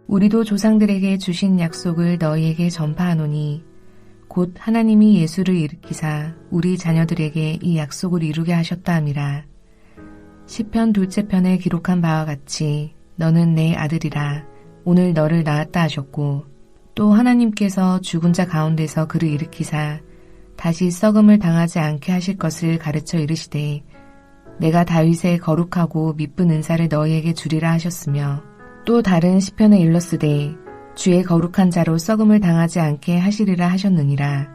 우리도 조상들에게 주신 약속을 너희에게 전파하노니 곧 하나님이 예수를 일으키사 우리 자녀들에게 이 약속을 이루게 하셨다 함이라. 시편 둘째 편에 기록한 바와 같이 너는 내 아들이라 오늘 너를 낳았다 하셨고, 또 하나님께서 죽은 자 가운데서 그를 일으키사 다시 썩음을 당하지 않게 하실 것을 가르쳐 이르시되 내가 다윗의 거룩하고 미쁜 은사를 너희에게 주리라 하셨으며, 또 다른 시편에 일렀으되 주의 거룩한 자로 썩음을 당하지 않게 하시리라 하셨느니라.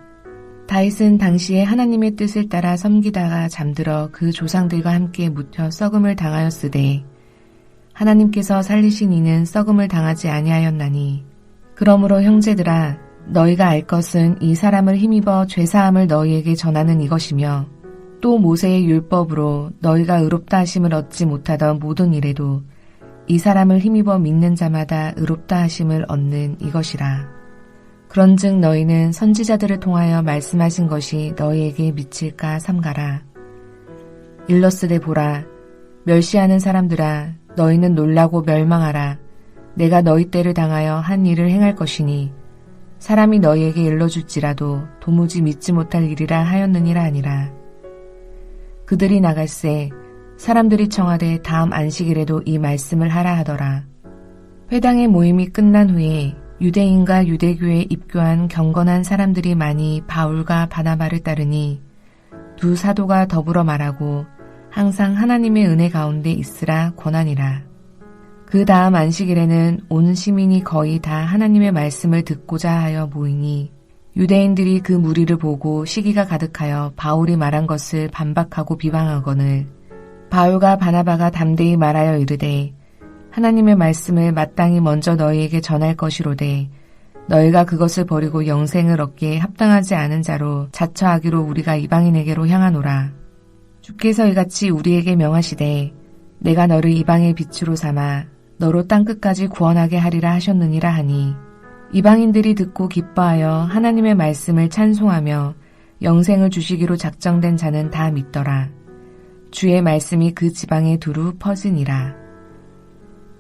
다윗은 당시에 하나님의 뜻을 따라 섬기다가 잠들어 그 조상들과 함께 묻혀 썩음을 당하였으되 하나님께서 살리신 이는 썩음을 당하지 아니하였나니, 그러므로 형제들아 너희가 알 것은 이 사람을 힘입어 죄사함을 너희에게 전하는 이것이며, 또 모세의 율법으로 너희가 의롭다 하심을 얻지 못하던 모든 일에도 이 사람을 힘입어 믿는 자마다 의롭다 하심을 얻는 이것이라. 그런즉 너희는 선지자들을 통하여 말씀하신 것이 너희에게 미칠까 삼가라. 일러스되 보라, 멸시하는 사람들아 너희는 놀라고 멸망하라. 내가 너희 때를 당하여 한 일을 행할 것이니 사람이 너희에게 일러줄지라도 도무지 믿지 못할 일이라 하였느니라 하니라. 그들이 나갈새 사람들이 청하되 다음 안식일에도 이 말씀을 하라 하더라. 회당의 모임이 끝난 후에 유대인과 유대교에 입교한 경건한 사람들이 많이 바울과 바나바를 따르니 두 사도가 더불어 말하고 항상 하나님의 은혜 가운데 있으라 권하니라. 그 다음 안식일에는 온 시민이 거의 다 하나님의 말씀을 듣고자 하여 모이니 유대인들이 그 무리를 보고 시기가 가득하여 바울이 말한 것을 반박하고 비방하거늘 바울과 바나바가 담대히 말하여 이르되 하나님의 말씀을 마땅히 먼저 너희에게 전할 것이로되 너희가 그것을 버리고 영생을 얻기에 합당하지 않은 자로 자처하기로 우리가 이방인에게로 향하노라. 주께서 이같이 우리에게 명하시되 내가 너를 이방의 빛으로 삼아 너로 땅끝까지 구원하게 하리라 하셨느니라 하니, 이방인들이 듣고 기뻐하여 하나님의 말씀을 찬송하며 영생을 주시기로 작정된 자는 다 믿더라. 주의 말씀이 그 지방에 두루 퍼지니라.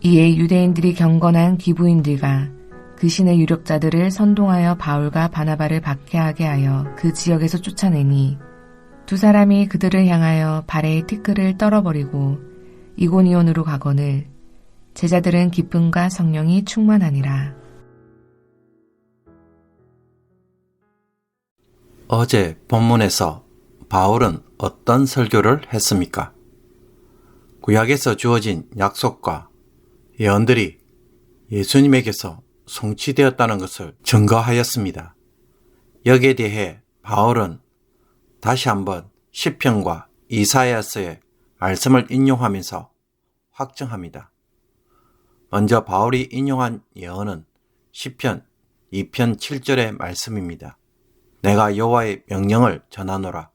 이에 유대인들이 경건한 기부인들과 그 신의 유력자들을 선동하여 바울과 바나바를 박해하게 하여 그 지역에서 쫓아내니 두 사람이 그들을 향하여 발에 티끌을 떨어버리고 이고니온으로 가거늘 제자들은 기쁨과 성령이 충만하니라. 어제 본문에서 바울은 어떤 설교를 했습니까? 구약에서 주어진 약속과 예언들이 예수님에게서 성취되었다는 것을 증거하였습니다. 여기에 대해 바울은 다시 한번 시편과 이사야서의 말씀을 인용하면서 확증합니다. 먼저 바울이 인용한 예언은 시편 2편 7절의 말씀입니다. 내가 여호와의 명령을 전하노라.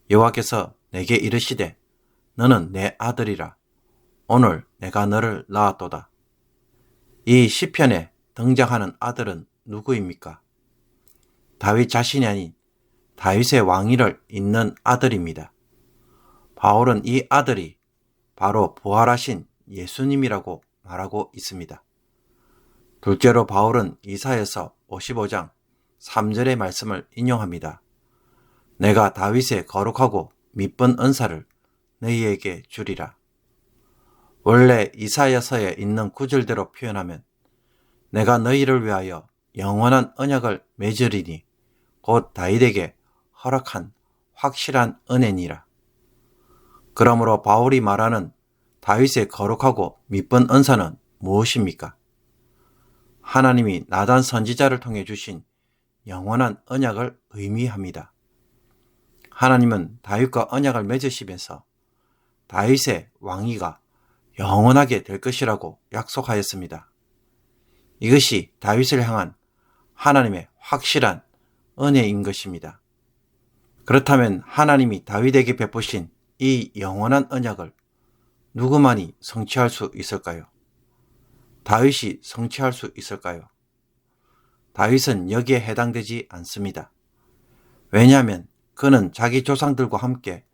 여호와께서 내게 이르시되 너는 내 아들이라. 오늘 내가 너를 낳았도다. 이 시편에 등장하는 아들은 누구입니까? 다윗 자신이 아닌 다윗의 왕위를 잇는 아들입니다. 바울은 이 아들이 바로 부활하신 예수님이라고 말하고 있습니다. 둘째로 바울은 이사야서 55장 3절의 말씀을 인용합니다. 내가 다윗의 거룩하고 미쁜 은사를 너희에게 주리라. 원래 이사야서에 있는 구절대로 표현하면 내가 너희를 위하여 영원한 언약을 맺으리니 곧 다윗에게 허락한 확실한 은혜니라. 그러므로 바울이 말하는 다윗의 거룩하고 미쁜 은사는 무엇입니까? 하나님이 나단 선지자를 통해 주신 영원한 언약을 의미합니다. 하나님은 다윗과 언약을 맺으시면서 다윗의 왕위가 영원하게 될 것이라고 약속하였습니다. 이것이 다윗을 향한 하나님의 확실한 은혜인 것입니다. 그렇다면 하나님이 다윗에게 베푸신 이 영원한 언약을 누구만이 성취할 수 있을까요? 다윗이 성취할 수 있을까요? 다윗은 여기에 해당되지 않습니다. 왜냐하면 그는 자기 조상들과 함께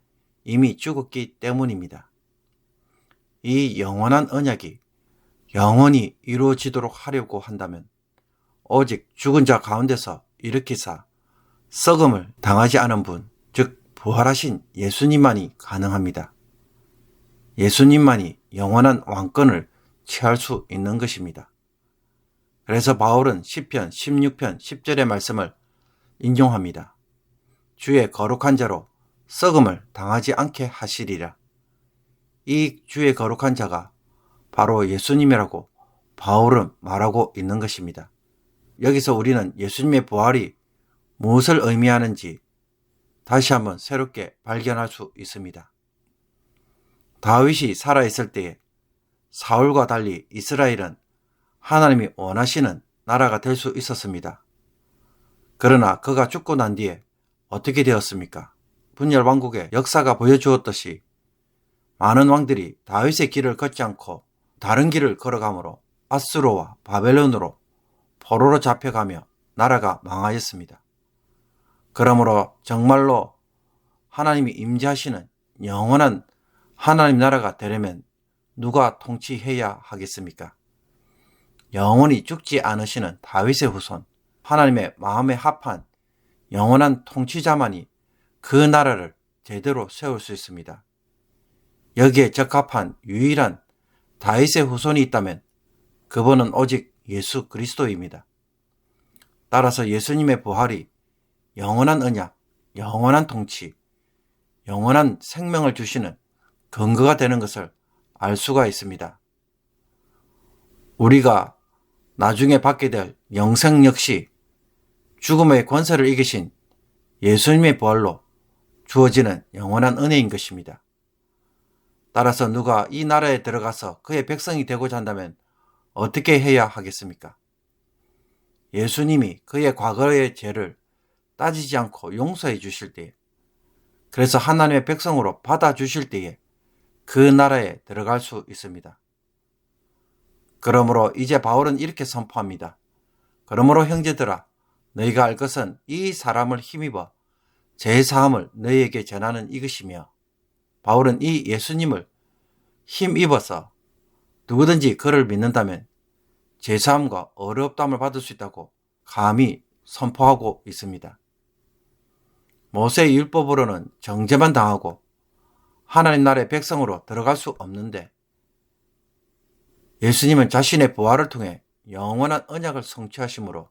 이미 죽었기 때문입니다. 이 영원한 언약이 영원히 이루어지도록 하려고 한다면 오직 죽은 자 가운데서 일으키사 썩음을 당하지 않은 분, 즉 부활하신 예수님만이 가능합니다. 예수님만이 영원한 왕권을 취할 수 있는 것입니다. 그래서 바울은 시편 16편 10절의 말씀을 인용합니다. 주의 거룩한 자로 썩음을 당하지 않게 하시리라. 이 주의 거룩한 자가 바로 예수님이라고 바울은 말하고 있는 것입니다. 여기서 우리는 예수님의 부활이 무엇을 의미하는지 다시 한번 새롭게 발견할 수 있습니다. 다윗이 살아있을 때에 사울과 달리 이스라엘은 하나님이 원하시는 나라가 될 수 있었습니다. 그러나 그가 죽고 난 뒤에 어떻게 되었습니까? 분열 왕국의 역사가 보여주었듯이 많은 왕들이 다윗의 길을 걷지 않고 다른 길을 걸어가므로 아수르와 바벨론으로 포로로 잡혀가며 나라가 망하였습니다. 그러므로 정말로 하나님이 임재하시는 영원한 하나님 나라가 되려면 누가 통치해야 하겠습니까? 영원히 죽지 않으시는 다윗의 후손, 하나님의 마음에 합한 영원한 통치자만이 그 나라를 제대로 세울 수 있습니다. 여기에 적합한 유일한 다윗의 후손이 있다면 그분은 오직 예수 그리스도입니다. 따라서 예수님의 부활이 영원한 언약, 영원한 통치, 영원한 생명을 주시는 근거가 되는 것을 알 수가 있습니다. 우리가 나중에 받게 될 영생 역시 죽음의 권세를 이기신 예수님의 부활로 주어지는 영원한 은혜인 것입니다. 따라서 누가 이 나라에 들어가서 그의 백성이 되고자 한다면 어떻게 해야 하겠습니까? 예수님이 그의 과거의 죄를 따지지 않고 용서해 주실 때에, 그래서 하나님의 백성으로 받아주실 때에 그 나라에 들어갈 수 있습니다. 그러므로 이제 바울은 이렇게 선포합니다. 그러므로 형제들아, 너희가 알 것은 이 사람을 힘입어 제사함을 너희에게 전하는 이것이며, 바울은 이 예수님을 힘입어서 누구든지 그를 믿는다면 제사함과 어렵담을 받을 수 있다고 감히 선포하고 있습니다. 모세의 율법으로는 정죄만 당하고 하나님 나라의 백성으로 들어갈 수 없는데, 예수님은 자신의 부활을 통해 영원한 언약을 성취하심으로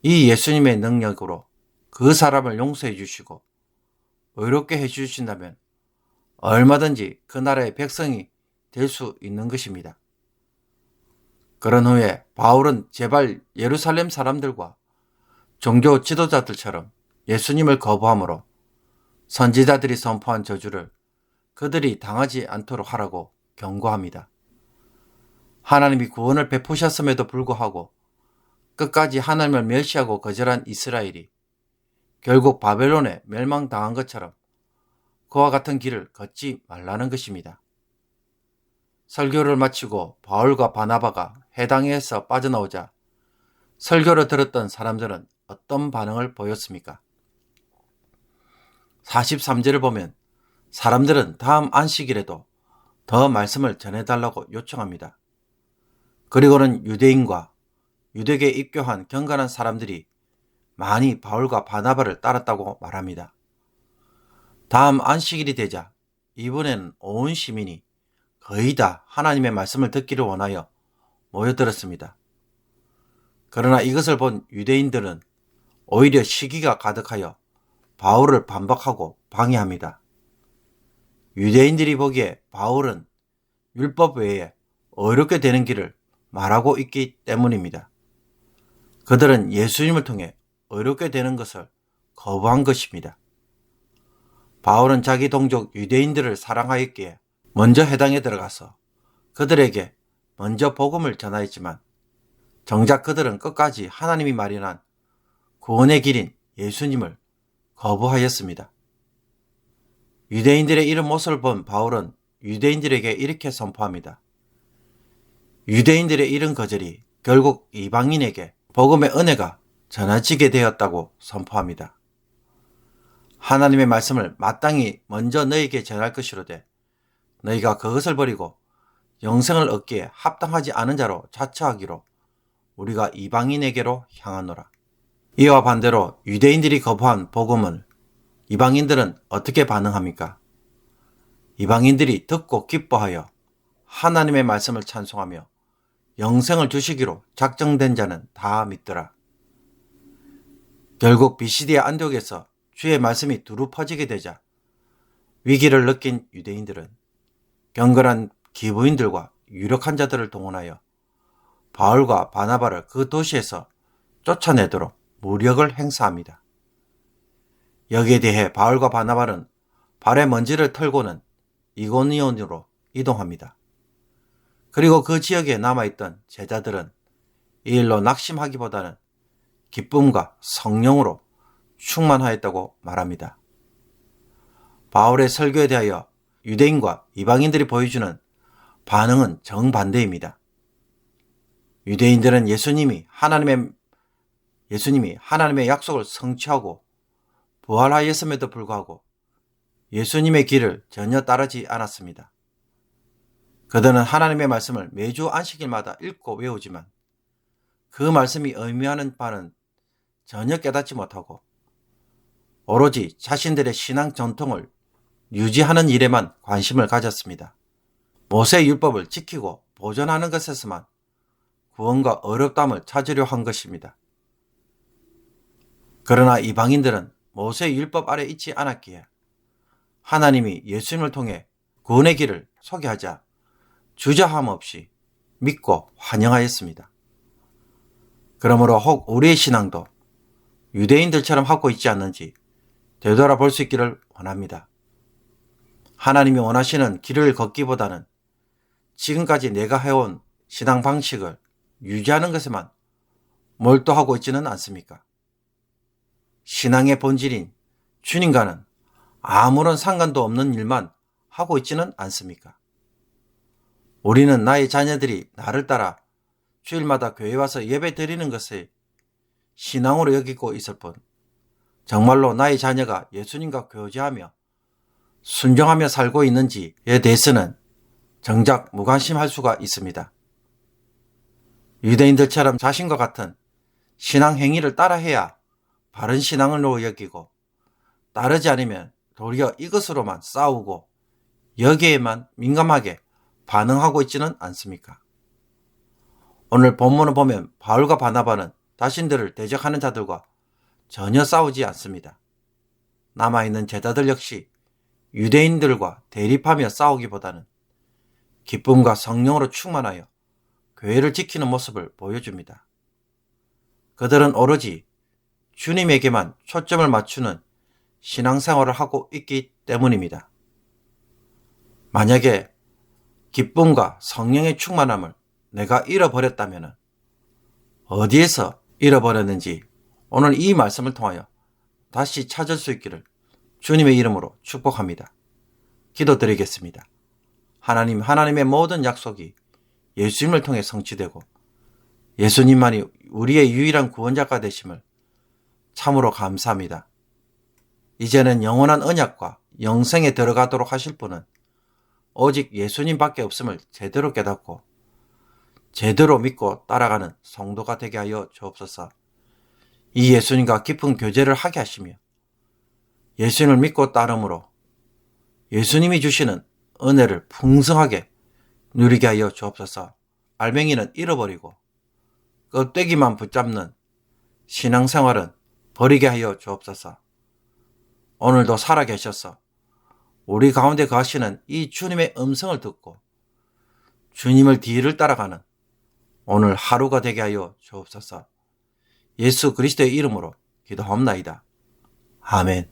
이 예수님의 능력으로 그 사람을 용서해 주시고 의롭게 해 주신다면 얼마든지 그 나라의 백성이 될 수 있는 것입니다. 그런 후에 바울은 제발 예루살렘 사람들과 종교 지도자들처럼 예수님을 거부함으로 선지자들이 선포한 저주를 그들이 당하지 않도록 하라고 경고합니다. 하나님이 구원을 베푸셨음에도 불구하고 끝까지 하나님을 멸시하고 거절한 이스라엘이 결국 바벨론에 멸망당한 것처럼 그와 같은 길을 걷지 말라는 것입니다. 설교를 마치고 바울과 바나바가 해당에서 빠져나오자 설교를 들었던 사람들은 어떤 반응을 보였습니까? 43절을 보면 사람들은 다음 안식일에도 더 말씀을 전해달라고 요청합니다. 그리고는 유대인과 유대계에 입교한 경건한 사람들이 많이 바울과 바나바를 따랐다고 말합니다. 다음 안식일이 되자 이번에는 온 시민이 거의 다 하나님의 말씀을 듣기를 원하여 모여들었습니다. 그러나 이것을 본 유대인들은 오히려 시기가 가득하여 바울을 반박하고 방해합니다. 유대인들이 보기에 바울은 율법 외에 어렵게 되는 길을 말하고 있기 때문입니다. 그들은 예수님을 통해 어렵게 되는 것을 거부한 것입니다. 바울은 자기 동족 유대인들을 사랑하였기에 먼저 해당에 들어가서 그들에게 먼저 복음을 전하였지만 정작 그들은 끝까지 하나님이 마련한 구원의 길인 예수님을 거부하였습니다. 유대인들의 이런 모습을 본 바울은 유대인들에게 이렇게 선포합니다. 유대인들의 이런 거절이 결국 이방인에게 복음의 은혜가 전해지게 되었다고 선포합니다. 하나님의 말씀을 마땅히 먼저 너희에게 전할 것이로되 너희가 그것을 버리고 영생을 얻기에 합당하지 않은 자로 자처하기로 우리가 이방인에게로 향하노라. 이와 반대로 유대인들이 거부한 복음을 이방인들은 어떻게 반응합니까? 이방인들이 듣고 기뻐하여 하나님의 말씀을 찬송하며 영생을 주시기로 작정된 자는 다 믿더라. 결국 비시디의 안디옥에서 주의 말씀이 두루 퍼지게 되자 위기를 느낀 유대인들은 경건한 기부인들과 유력한 자들을 동원하여 바울과 바나바를 그 도시에서 쫓아내도록 무력을 행사합니다. 여기에 대해 바울과 바나바는 발의 먼지를 털고는 이고니온으로 이동합니다. 그리고 그 지역에 남아있던 제자들은 이 일로 낙심하기보다는 기쁨과 성령으로 충만하였다고 말합니다. 바울의 설교에 대하여 유대인과 이방인들이 보여주는 반응은 정반대입니다. 유대인들은 예수님이 하나님의 약속을 성취하고 부활하였음에도 불구하고 예수님의 길을 전혀 따르지 않았습니다. 그들은 하나님의 말씀을 매주 안식일마다 읽고 외우지만 그 말씀이 의미하는 바는 전혀 깨닫지 못하고 오로지 자신들의 신앙 전통을 유지하는 일에만 관심을 가졌습니다. 모세의 율법을 지키고 보존하는 것에서만 구원과 어렵담을 찾으려 한 것입니다. 그러나 이방인들은 모세의 율법 아래 있지 않았기에 하나님이 예수님을 통해 구원의 길을 소개하자 주저함 없이 믿고 환영하였습니다. 그러므로 혹 우리의 신앙도 유대인들처럼 하고 있지 않는지 되돌아볼 수 있기를 원합니다. 하나님이 원하시는 길을 걷기보다는 지금까지 내가 해온 신앙 방식을 유지하는 것에만 몰두하고 있지는 않습니까? 신앙의 본질인 주님과는 아무런 상관도 없는 일만 하고 있지는 않습니까? 우리는 나의 자녀들이 나를 따라 주일마다 교회 와서 예배 드리는 것을 신앙으로 여기고 있을 뿐 정말로 나의 자녀가 예수님과 교제하며 순종하며 살고 있는지에 대해서는 정작 무관심할 수가 있습니다. 유대인들처럼 자신과 같은 신앙 행위를 따라해야 바른 신앙으로 여기고 따르지 않으면 도리어 이것으로만 싸우고 여기에만 민감하게 반응하고 있지는 않습니까? 오늘 본문을 보면 바울과 바나바는 자신들을 대적하는 자들과 전혀 싸우지 않습니다. 남아있는 제자들 역시 유대인들과 대립하며 싸우기보다는 기쁨과 성령으로 충만하여 교회를 지키는 모습을 보여줍니다. 그들은 오로지 주님에게만 초점을 맞추는 신앙생활을 하고 있기 때문입니다. 만약에 기쁨과 성령의 충만함을 내가 잃어버렸다면 어디에서 잃어버렸는지 오늘 이 말씀을 통하여 다시 찾을 수 있기를 주님의 이름으로 축복합니다. 기도드리겠습니다. 하나님, 하나님의 모든 약속이 예수님을 통해 성취되고 예수님만이 우리의 유일한 구원자가 되심을 참으로 감사합니다. 이제는 영원한 언약과 영생에 들어가도록 하실 분은 오직 예수님밖에 없음을 제대로 깨닫고 제대로 믿고 따라가는 성도가 되게 하여 주옵소서. 이 예수님과 깊은 교제를 하게 하시며 예수님을 믿고 따름으로 예수님이 주시는 은혜를 풍성하게 누리게 하여 주옵소서. 알맹이는 잃어버리고 껍데기만 붙잡는 신앙생활은 버리게 하여 주옵소서. 오늘도 살아계셔서 우리 가운데 거하시는 이 주님의 음성을 듣고 주님을 뒤를 따라가는 오늘 하루가 되게 하여 주옵소서. 예수 그리스도의 이름으로 기도하옵나이다. 아멘.